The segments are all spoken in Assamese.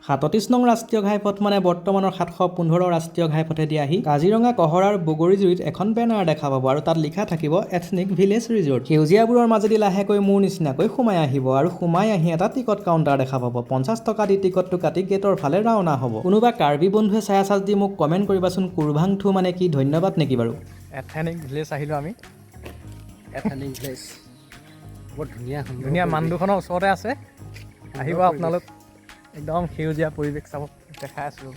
37 নং ৰাষ্ট্ৰীয় ঘাইপথ মানে বৰ্তমানৰ 715 ৰাষ্ট্ৰীয় ঘাইপথেদি আহি কাজিৰঙা কহৰাৰ বগৰীজুৰিত এখন বেনাৰ দেখা পাব আৰু তাত লিখা থাকিব এথনিক ভিলেজ ৰিজৰ্ট। সেউজীয়াবোৰৰ মাজেদি লাহেকৈ মোৰ নিচিনাকৈ সোমাই আহিব আৰু সোমাই আহি এটা টিকট কাউণ্টাৰ দেখা পাব। 50 টকা দি টিকটটো কাটি গেটৰ ফালে ৰাওনা হ'ব। কোনোবা কাৰ্বি বন্ধুৱে ছায়া দি মোক কমেণ্ট কৰিবাচোন কুৰভাংথু মানে কি, ধন্যবাদ নেকি বাৰু। এথেনিক ভিলেজ আহিলোঁ আমি। এথেনিক ভিলেজ বৰ ধুনীয়া মানদুখনৰ ওচৰতে আছে, আহিব আপোনালোক। একদম সেউজীয়া পৰিৱেশ চাব, দেখাই আছোঁ।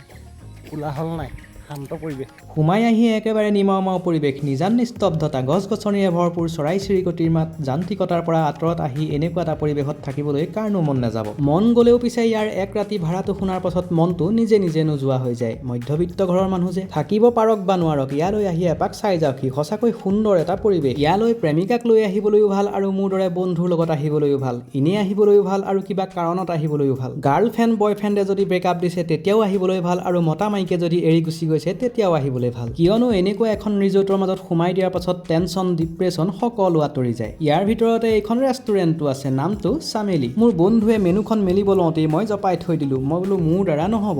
কোলাহল নাই, শান্ত পৰিৱেশ। সোমাই আহি একেবাৰে নিমাওমাও পৰিৱেশ, নিজান নিস্তব্ধতা, গছ-গছনিৰে ভৰপূৰ, চৰাই চিৰিকটিৰ মাত, যান্ত্ৰিকতাৰ পৰা আঁতৰত আহি এনেকুৱা এটা পৰিৱেশত থাকিবলৈ কাৰণো মন নাযাব। মন গ'লেও পিছে ইয়াৰ এক ৰাতি ভাড়াটো শুনাৰ পাছত মনটো নিজে নিজে নোযোৱা হৈ যায়। মধ্যবিত্ত ঘৰৰ মানুহ যে, থাকিব পাৰক বা নোৱাৰক, ইয়ালৈ আহি এপাক চাই যাওকহি। সঁচাকৈ সুন্দৰ এটা পৰিৱেশ। ইয়ালৈ প্ৰেমিকাক লৈ আহিবলৈও ভাল আৰু মোৰ দৰে বন্ধুৰ লগত আহিবলৈও ভাল, এনেই আহিবলৈও ভাল আৰু কিবা কাৰণত আহিবলৈও ভাল। গাৰ্লফ্ৰেণ্ড বয়ফ্ৰেণ্ডে যদি ব্ৰেকআপ দিছে তেতিয়াও আহিবলৈ ভাল আৰু মতা মাইকে যদি এৰি গুচি গৈছে তেতিয়াও আহিবলৈ ভাল। কিয়নো এনেকুৱা এখন ৰিজৰ্টৰ মাজত সোমাই দিয়াৰ পাছত টেনচন, ডিপ্ৰেশ্যন সকলো আঁতৰি যায়। ইয়াৰ ভিতৰতে এইখন ৰেষ্টুৰেণ্টটো আছে, নামটো চামেলি। মোৰ বন্ধুৱে মেনুখন মেলিব লওঁতেই মই জপাই থৈ দিলোঁ। মই বোলো মোৰ দ্বাৰা নহ'ব।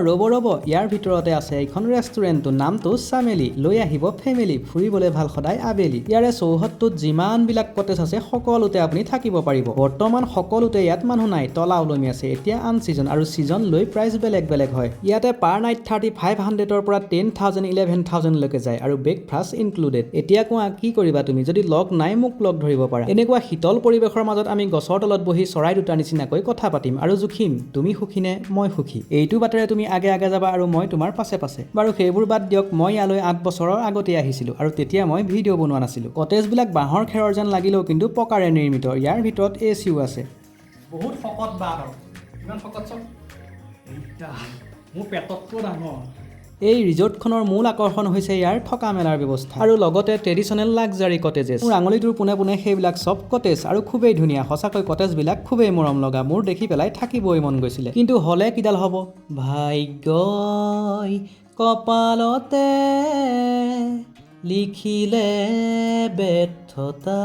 ৰ'ব, ইয়াৰ ভিতৰতে আছে এইখন ৰেষ্টুৰেণ্টটো, নামটো চামেলি। লৈ আহিব ফেমিলি, ফুৰিবলৈ ভাল সদায় আবেলি। ইয়াৰে চৌহদটোত যিমানবিলাক কটেজ আছে সকলোতে আপুনি থাকিব পাৰিব। বৰ্তমান সকলোতে ইয়াত মানুহ নাই, তলা ওলমি আছে। এতিয়া আন ছিজন আৰু ছিজন লৈ প্ৰাইচ বেলেগ বেলেগ হয়। ইয়াতে পাৰ নাইট 3500ৰ পৰা 10,000 11,000 লৈকে যায় আৰু ব্ৰেকফাষ্ট ইনক্লুডেড। এতিয়া কোৱা কি কৰিবা তুমি, যদি লগ নাই মোক লগ ধৰিব পাৰা। এনেকুৱা শীতল পৰিৱেশৰ মাজত আমি গছৰ তলত বহি চৰাই দুটাৰ নিচিনাকৈ কথা পাতিম আৰু জুখিম, তুমি সুখী নে মই সুখী। এইটো বাটেৰে তুমি আগে আগে যাবা আৰু মই তোমাৰ পাছে পাছে। বাৰু সেইবোৰ বাদ দিয়ক, মই ইয়ালৈ 8 বছৰৰ আগতে আহিছিলোঁ আৰু তেতিয়া মই ভিডিঅ' বনোৱা নাছিলোঁ। কটেজবিলাক বাঁহৰ খেৰৰ যেন লাগিলেও কিন্তু পকাৰে নিৰ্মিত। ইয়াৰ ভিতৰত এচিও আছে। বহুত শকত বাঁহ আৰু ইমান শকত চব মোৰ পেটতকৈ ডাঙৰ। এই ৰিজৰ্টখনৰ মূল আকৰ্ষণ হৈছে ইয়াৰ থকা মেলাৰ ব্যৱস্থা আৰু লগতে ট্ৰেডিশ্যনেল লাক্সাৰী কটেজেছ। মোৰ আঙুলিটোৰ পোনে পোনে সেইবিলাক চব কটেজ আৰু খুবেই ধুনীয়া। সঁচাকৈ কটেজবিলাক খুবেই মৰম লগা, মোৰ দেখি পেলাই থাকিবই মন গৈছিলে। কিন্তু হ'লে কিডাল হ'ব, ভাগ্যই কপালতে লিখিলে ব্যৰ্থতা।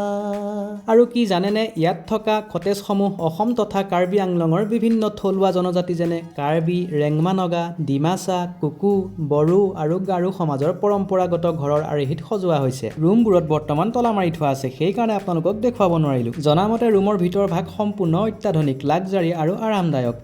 আৰু কি জানেনে, ইয়াত থকা কটেজসমূহ অসম তথা কাৰ্বি আংলঙৰ বিভিন্ন থলুৱা জনজাতি যেনে কাৰ্বি, ৰেংমা নগা, ডিমাচা, কুকু, বড়ো আৰু গাৰো সমাজৰ পৰম্পৰাগত ঘৰৰ আৰ্হিত সজোৱা হৈছে। ৰুমবোৰত বৰ্তমান তলা মাৰি থোৱা আছে, সেইকাৰণে আপোনালোকক দেখুৱাব নোৱাৰিলোঁ। জনামতে ৰুমৰ ভিতৰ ভাগ সম্পূৰ্ণ অত্যাধুনিক, লাক্সাৰী আৰু আৰামদায়ক।